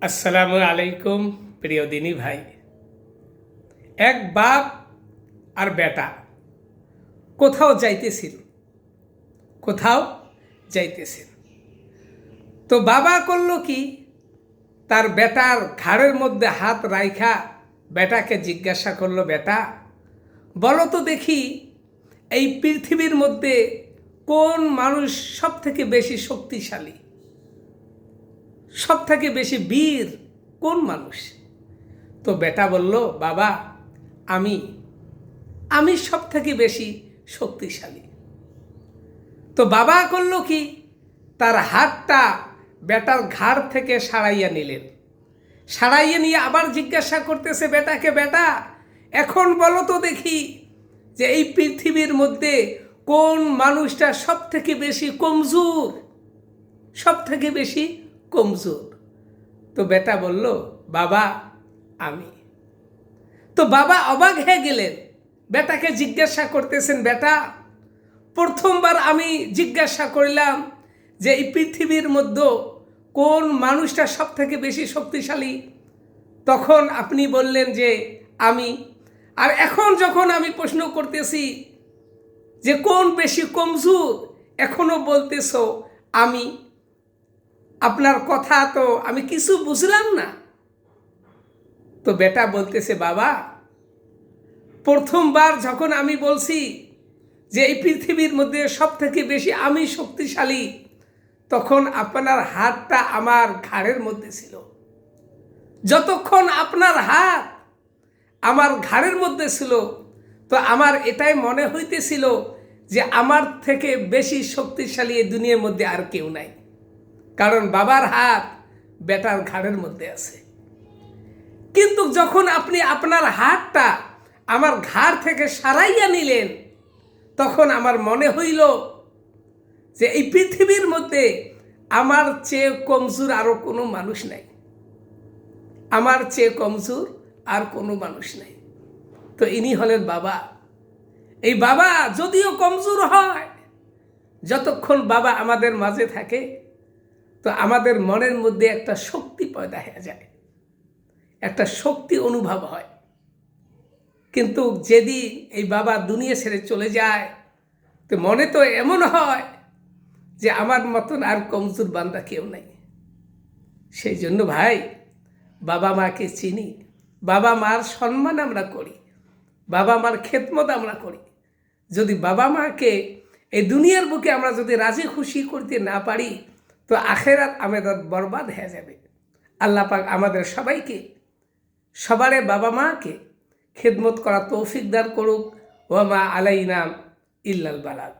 আসসালামু আলাইকুম প্রিয় দিনী ভাই। এক বাপ আর বেটা কোথাও যাইতেছিল। তো বাবা করলো কি, তার বেটার ঘাড়ের মধ্যে হাত রাইখা বেটাকে জিজ্ঞাসা করলো, বেটা বলো তো দেখি, এই পৃথিবীর মধ্যে কোন মানুষ সব থেকে বেশি শক্তিশালী, সব থেকে বেশি বীর কোন মানুষ? তো বেটা বলল, বাবা আমি সব থেকে বেশি শক্তিশালী। তো বাবা করলো কি, তার হাতটা বেটার ঘাড় থেকে সারাইয়া নিয়ে আবার জিজ্ঞাসা করতেছে বেটাকে, বেটা এখন বলো তো দেখি যে এই পৃথিবীর মধ্যে কোন মানুষটা সব থেকে বেশি কমজোর। তো বেটা বলল, বাবা আমি। তো বাবা অবাক হয়ে গেলেন, বেটাকে জিজ্ঞাসা করতেছেন, বেটা প্রথমবার আমি জিজ্ঞাসা করলাম যে এই পৃথিবীর মধ্যে কোন মানুষটা সব থেকে বেশি শক্তিশালী, তখন আপনি বললেন যে আমি। আর এখন যখন আমি প্রশ্ন করতেছি যে কোন বেশি কমজোর, এখনো বলতেছ আমি। আপনার কথা তো আমি কিছু বুঝলাম না। তো বেটা বলতেছে, বাবা প্রথমবার যখন আমি বলছি যে এই পৃথিবীর মধ্যে সব থেকে বেশি আমি শক্তিশালী, তখন আপনার হাতটা আমার ঘাড়ের মধ্যে ছিল। যতক্ষণ আপনার হাত আমার ঘাড়ের মধ্যে ছিল, তো আমার এটাই মনে হইতেছিল যে আমার থেকে বেশি শক্তিশালী এই দুনিয়ার মধ্যে আর কেউ নাই, কারণ বাবার হাত বেটার ঘাড়ের মধ্যে আছে। কিন্তু যখন আপনি আপনার হাতটা আমার ঘাড় থেকে সারাইয়া নিলেন, তখন আমার মনে হইল যে এই পৃথিবীর মধ্যে আমার চেয়ে কমজোর আরো কোনো মানুষ নাই, আমার চেয়ে কমজোর আর কোনো মানুষ নাই। তো ইনি হলেন বাবা। এই বাবা যদিও কমজোর হয়, যতক্ষণ বাবা আমাদের মাঝে থাকে, তো আমাদের মনের মধ্যে একটা শক্তি পয়দা হয়ে যায়, একটা শক্তি অনুভব হয়। কিন্তু যেদিন এই বাবা দুনিয়া ছেড়ে চলে যায়, তো মনে তো এমন হয় যে আমার মতন আর কমজোর বান্দা কেউ নাই। সেই জন্য ভাই, বাবা মাকে চিনি, বাবা মার সম্মান আমরা করি, বাবা মার খেদমত আমরা করি। যদি বাবা মাকে এই দুনিয়ার বুকে আমরা যদি রাজি খুশি করতে না পারি, তো আখেরাত আমাদের বরবাদ হয়ে যাবে। আল্লাহ পাক আমাদের সবাইকে, সবারে বাবা মাকে খেদমত করা তৌফিক দান করুক। ওয়া মা আলাইনা ইল্লাল বালাগ।